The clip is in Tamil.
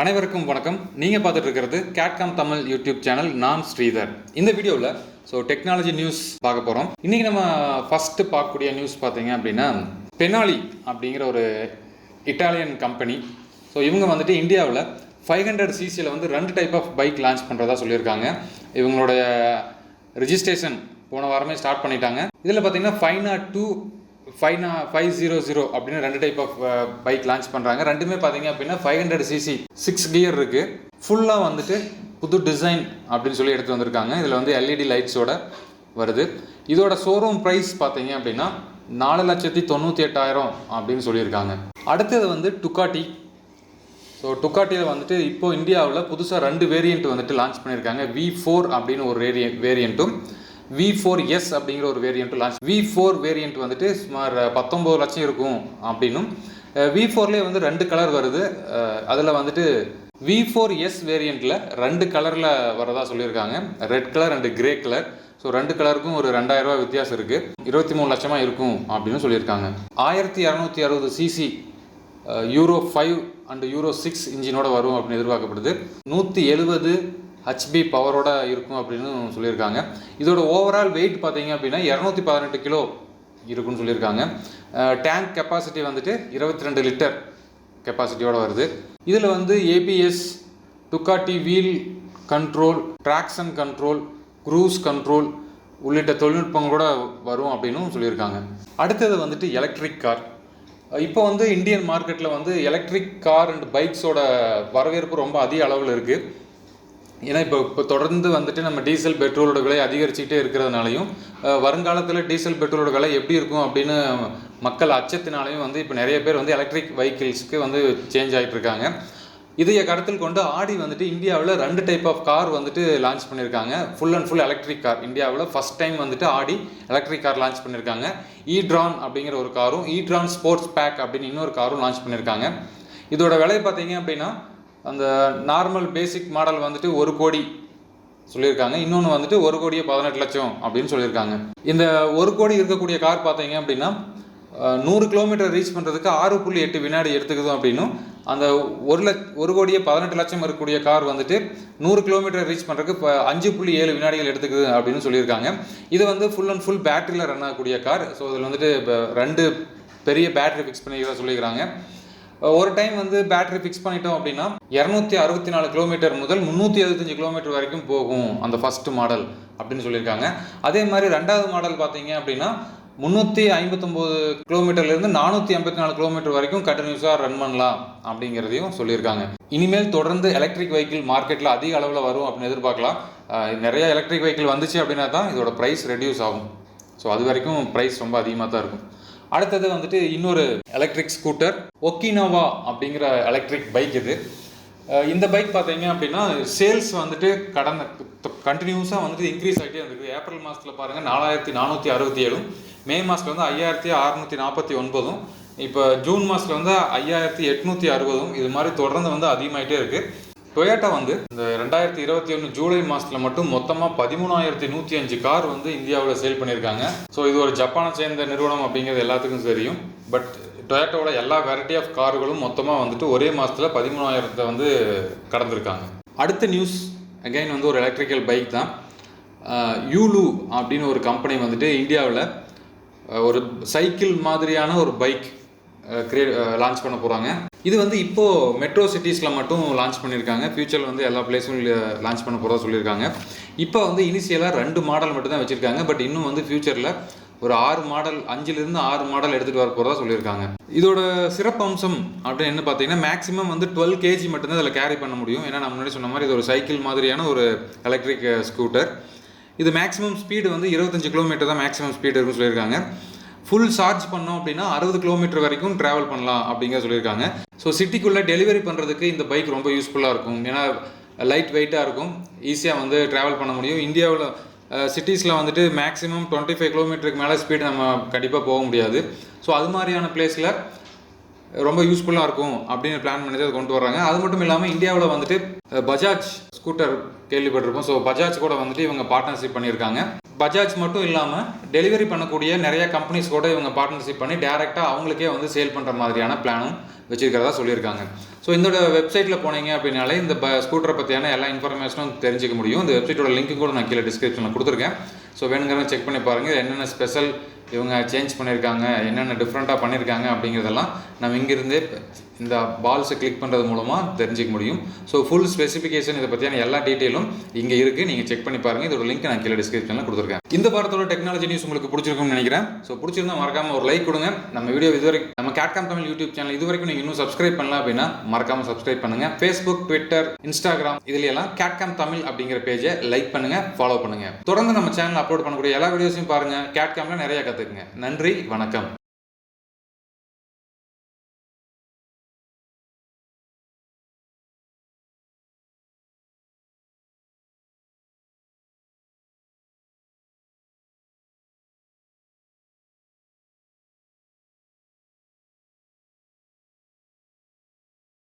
அனைவருக்கும் வணக்கம். நீங்கள் பார்த்துட்டு இருக்கிறது கேட்காம் தமிழ் யூடியூப் சேனல். நான் ஸ்ரீதர். இந்த வீடியோவில் டெக்னாலஜி நியூஸ் பார்க்க போகிறோம். இன்றைக்கி நம்ம ஃபஸ்ட்டு பார்க்கக்கூடிய நியூஸ் பார்த்தீங்க அப்படின்னா, பெனாலி அப்படிங்கிற ஒரு இட்டாலியன் கம்பெனி. இவங்க வந்துட்டு இந்தியாவில் 500cc வந்து 2 டைப் ஆஃப் பைக் லான்ச் பண்ணுறதா சொல்லியிருக்காங்க. இவங்களுடைய ரிஜிஸ்ட்ரேஷன் போன வாரமே ஸ்டார்ட் பண்ணிட்டாங்க. இதில் பார்த்தீங்கன்னா 502 500 அப்படின்னு 2 டைப் ஆஃப் பைக் லான்ச் பண்ணுறாங்க. ரெண்டுமே பார்த்தீங்க அப்படின்னா 500cc 6 கியர் இருக்குது. ஃபுல்லாக வந்துட்டு புது டிசைன் அப்படின்னு சொல்லி எடுத்து வந்திருக்காங்க. இதில் வந்து LED லைட்ஸோட வருது. இதோட ஷோரூம் ப்ரைஸ் பார்த்தீங்க அப்படின்னா 4,98,000 அப்படின்னு சொல்லியிருக்காங்க. அடுத்தது வந்து டுக்காட்டி. டுக்காட்டியில் வந்துட்டு இப்போ இந்தியாவில் புதுசாக 2 வேரியண்ட் வந்துட்டு லான்ச் பண்ணியிருக்காங்க. V4 அப்படின்னு ஒரு வேரியண்ட்டும் V4S அப்படிங்கிற ஒரு வேரியண்ட்டும் லான்ச். V4 வேரியண்ட் வந்துட்டு சுமார் 19 லட்சம் இருக்கும் அப்படின்னும், V4லேயே வந்து 2 கலர் வருது. அதில் வந்துட்டு V4S வேரியண்ட்டில் 2 கலரில் வரதா சொல்லியிருக்காங்க. Red colour and grey colour. 2 கலருக்கும் ஒரு 2,000 ரூபா வித்தியாசம் இருக்குது. 23 லட்சமாக இருக்கும் அப்படின்னு சொல்லியிருக்காங்க. 1260cc Euro 5 அண்டு Euro 6 இன்ஜினோட வரும் அப்படின்னு எதிர்பார்க்கப்படுது. 170 HP பவரோட இருக்கும் அப்படின்னு சொல்லியிருக்காங்க. இதோட ஓவரால் வெயிட் பார்த்தீங்க அப்படின்னா 218 கிலோ இருக்குன்னு சொல்லியிருக்காங்க. டேங்க் கெப்பாசிட்டி வந்துட்டு 22 லிட்டர் கெப்பாசிட்டியோடு வருது. இதில் வந்து ABS, Ducati wheel control, traction control, cruise control உள்ளிட்ட தொழில்நுட்பங்களோட வரும் அப்படின்னு சொல்லியிருக்காங்க. அடுத்தது வந்துட்டு எலக்ட்ரிக் கார். இப்போ வந்து இந்தியன் மார்க்கெட்டில் வந்து எலக்ட்ரிக் கார் அண்ட் பைக்ஸோட வரவேற்பு ரொம்ப அதிக அளவில் இருக்குது. ஏன்னா இப்போ தொடர்ந்து வந்துட்டு நம்ம டீசல் பெட்ரோலோட விலை அதிகரிச்சுக்கிட்டே இருக்கிறதுனாலையும், வருங்காலத்தில் டீசல் பெட்ரோலோட விலை எப்படி இருக்கும் அப்படின்னு மக்கள் அச்சத்தினாலையும் வந்து இப்போ நிறைய பேர் வந்து எலக்ட்ரிக் வெஹிக்கிள்ஸ்க்கு வந்து சேஞ்ச் ஆகிட்டு இருக்காங்க. இதைய கருத்தில் கொண்டு ஆடி வந்துட்டு இந்தியாவில் 2 டைப் ஆஃப் கார் வந்துட்டு லான்ச் பண்ணியிருக்காங்க. Full and full electric car. இந்தியாவில் ஃபஸ்ட் டைம் வந்துட்டு ஆடி எலக்ட்ரிக் கார் லான்ச் பண்ணியிருக்காங்க. e-tron அப்படிங்கிற ஒரு காரும், e-tron ஸ்போர்ட்ஸ் பேக் அப்படின்னு இன்னொரு காரும் லான்ச் பண்ணியிருக்காங்க. இதோட விலை பார்த்தீங்க அப்படின்னா, அந்த நார்மல் பேசிக் மாடல் வந்துட்டு 1 கோடி சொல்லியிருக்காங்க. இன்னொன்று வந்துட்டு 1,18 லட்சம் அப்படின்னு சொல்லியிருக்காங்க. இந்த 1 கோடி இருக்கக்கூடிய கார் பார்த்தீங்க அப்படின்னா 100 கிலோமீட்டர் ரீச் பண்ணுறதுக்கு 6.8 வினாடி எடுத்துக்குதும் அப்படின்னும், அந்த 1,18 லட்சம் இருக்கக்கூடிய கார் வந்துட்டு 100 கிலோமீட்டர் ரீச் பண்ணுறதுக்கு 5.7 வினாடிகள் எடுத்துக்குது அப்படின்னு சொல்லியிருக்காங்க. இது வந்து ஃபுல் அண்ட் ஃபுல் பேட்டரியில் ரன் ஆகக்கூடிய கார். இதில் வந்துட்டு 2 பெரிய பேட்டரி ஃபிக்ஸ் பண்ணிக்கிறதா சொல்லியிருக்காங்க. ஒரு டைம் வந்து பேட்டரி ஃபிக்ஸ் பண்ணிட்டோம் அப்படின்னா 264 கிலோமீட்டர் முதல் 375 கிலோமீட்டர் வரைக்கும் போகும் அந்த ஃபஸ்ட்டு மாடல் அப்படின்னு சொல்லியிருக்காங்க. அதே மாதிரி 2வது மாடல் பார்த்தீங்க அப்படின்னா 359 கிலோமீட்டர்லேருந்து 484 கிலோமீட்டர் வரைக்கும் கண்டினியூஸாக ரன் பண்ணலாம் அப்படிங்கிறதையும் சொல்லியிருக்காங்க. இனிமேல் தொடர்ந்து எலக்ட்ரிக் வெஹிக்கிள் மார்க்கெட்டில் அதிக அளவில் வரும் அப்படின்னு எதிர்பார்க்கலாம். நிறைய எலக்ட்ரிக் வெஹிக்கிள் வந்துச்சு அப்படின்னா தான் இதோட ப்ரைஸ் ரெடியூஸ் ஆகும். அது வரைக்கும் ப்ரைஸ் ரொம்ப அதிகமாக தான் இருக்கும். அடுத்தது வந்துட்டு இன்னொரு எலக்ட்ரிக் ஸ்கூட்டர், ஒக்கினோவா அப்படிங்கிற எலக்ட்ரிக் பைக். இது இந்த பைக் பார்த்தீங்க அப்படின்னா சேல்ஸ் வந்துட்டு கண்டினியூஸாக வந்துட்டு இன்க்ரீஸ் ஆகிட்டே இருந்திருக்கு. ஏப்ரல் மாதத்தில் பாருங்கள் 4,467, மே மாதத்தில் வந்து 5,649, இப்போ ஜூன் மாதத்தில் வந்து 5,860. இது மாதிரி தொடர்ந்து வந்து அதிகமாகிட்டே இருக்குது. டொயோட்டா வந்து இந்த 2021 ஜூலை மாதத்தில் மட்டும் மொத்தமாக 13,105 கார் வந்து இந்தியாவில் சேல் பண்ணியிருக்காங்க. இது ஒரு ஜப்பானை சேர்ந்த நிறுவனம் அப்படிங்கிறது எல்லாத்துக்கும் தெரியும். பட் டொயோட்டாவோட எல்லா வெரைட்டி ஆஃப் கார்களும் மொத்தமாக வந்துட்டு ஒரே மாதத்தில் 13,000 வந்து கடந்திருக்காங்க. அடுத்த நியூஸ் அகைன் வந்து ஒரு எலக்ட்ரிக்கல் பைக் தான். யூலு அப்படின்னு ஒரு கம்பெனி வந்துட்டு இந்தியாவில் ஒரு சைக்கிள் மாதிரியான ஒரு பைக் லான்ச் பண்ண போகிறாங்க. இது வந்து இப்போது மெட்ரோ சிட்டிஸில் மட்டும் லான்ச் பண்ணியிருக்காங்க. ஃபியூச்சரில் வந்து எல்லா பிளேஸும் லான்ச் பண்ண போகிறதா சொல்லியிருக்காங்க. இப்போ வந்து இனிஷியலாக 2 மாடல் மட்டும் தான் வச்சுருக்காங்க. பட் இன்னும் வந்து ஃபியூச்சரில் ஒரு 6 மாடல், 5லிருந்து 6 மாடல் எடுத்துகிட்டு வர போகிறதா சொல்லியிருக்காங்க. இதோட சிறப்பம்சம் அப்படின்னு என்ன பார்த்தீங்கன்னா, மேக்ஸிமம் வந்து 12 kg மட்டும்தான் இதில் கேரி பண்ண முடியும். ஏன்னா நான் முன்னாடி சொன்ன மாதிரி இது ஒரு சைக்கிள் மாதிரியான ஒரு எலக்ட்ரிக் ஸ்கூட்டர். இது மேக்ஸிமம் ஸ்பீடு வந்து 25 கிலோமீட்டர் தான் மேக்ஸிமம் ஸ்பீடு இருக்குன்னு சொல்லியிருக்காங்க. ஃபுல் சார்ஜ் பண்ணோம் அப்படின்னா 60 கிலோமீட்டர் வரைக்கும் ட்ராவல் பண்ணலாம் அப்படிங்கிற சொல்லியிருக்காங்க. சிட்டிக்குள்ளே டெலிவரி பண்ணுறதுக்கு இந்த பைக் ரொம்ப யூஸ்ஃபுல்லாக இருக்கும். ஏன்னா லைட் வெயிட்டாக இருக்கும், ஈஸியாக வந்து ட்ராவல் பண்ண முடியும். இந்தியாவில் சிட்டிஸில் வந்துட்டு மேக்ஸிமம் 25 கிலோமீட்டருக்கு மேலே ஸ்பீடு நம்ம கண்டிப்பாக போக முடியாது. அது மாதிரியான பிளேஸில் ரொம்ப யூஸ்ஃபுல்லாக இருக்கும் அப்படின்னு பிளான் பண்ணி அதை கொண்டு வர்றாங்க. அது மட்டும் இல்லாமல் இந்தியாவில் வந்துட்டு பஜாஜ் ஸ்கூட்டர் கேள்விப்பட்டிருப்போம். பஜாஜ் கூட வந்துட்டு இவங்க பார்ட்னர்ஷிப் பண்ணியிருக்காங்க. பஜாஜ் மட்டும் இல்லாமல் டெலிவரி பண்ணக்கூடிய நிறைய கம்பெனிஸ் கூட இவங்க பார்ட்னர்ஷிப் பண்ணி டேரெக்டாக அவங்களுக்கே வந்து சேல் பண்ணுற மாதிரியான பிளானும் வச்சுருக்கிறதா சொல்லியிருக்காங்க. ஸோ இந்த வெப்சைட்டில் போனீங்க அப்படின்னாலே இந்த ஸ்கூட்டரை பற்றியான எல்லா இன்ஃபர்மேஷனும் தெரிஞ்சுக்க முடியும். இந்த வெப்சைட்டோட லிங்க்கு கூட நான் கீழே டிஸ்கிரிப்ஷனில் கொடுத்துருக்கேன். ஸோ வேணுங்கிறத செக் பண்ணி பாருங்கள். என்னென்ன ஸ்பெஷல் இவங்க சேஞ்ச் பண்ணியிருக்காங்க, என்னென்ன டிஃப்ரெண்ட்டாக பண்ணியிருக்காங்க அப்படிங்கிறதெல்லாம் நம்ம இங்கிருந்தே இந்த பால்ஸை கிளிக் பண்ணுறது மூலமாக தெரிஞ்சிக்க முடியும். ஸோ ஃபுல் ஸ்பெசிஃபிகேஷன் இதை பற்றியான எல்லா டீட்டெயிலும் இங்கே இருக்குது. நீங்கள் செக் பண்ணி பாருங்கள். இதோட லிங்க் நான் கீழே டிஸ்கிரிப்ஷனில் கொடுத்துருக்கேன். இந்த வாரத்தோட டெக்னாலஜி நியூஸ் உங்களுக்கு பிடிச்சிருக்கும்னு நினைக்கிறேன். ஸோ பிடிச்சிருந்தா மறக்காமல் ஒரு லைக் கொடுங்க. நம்ம வீடியோ இதுவரைக்கும் நம்ம கேட்காம் தமிழ் யூடியூப் சேனல் இதுவரைக்கும் நீங்கள் இன்னும் சப்ஸ்கிரைப் பண்ணலாம் அப்படின்னா மறக்காமல் சப்ஸ்கிரைப் பண்ணுங்கள். ஃபேஸ்புக், ட்விட்டர், இன்ஸ்டாகிராம் இதுல எல்லாம் கேட்காம் தமிழ் அப்படிங்கிற பேஜை லைக் பண்ணுங்கள், ஃபாலோ பண்ணுங்கள். தொடர்ந்து நம்ம சேனல் அப்லோட் பண்ணக்கூடிய எல்லா வீடியோஸையும் பாருங்கள். கேட்காம்ல நிறைய கற்றுக்குங்க. நன்றி, வணக்கம்.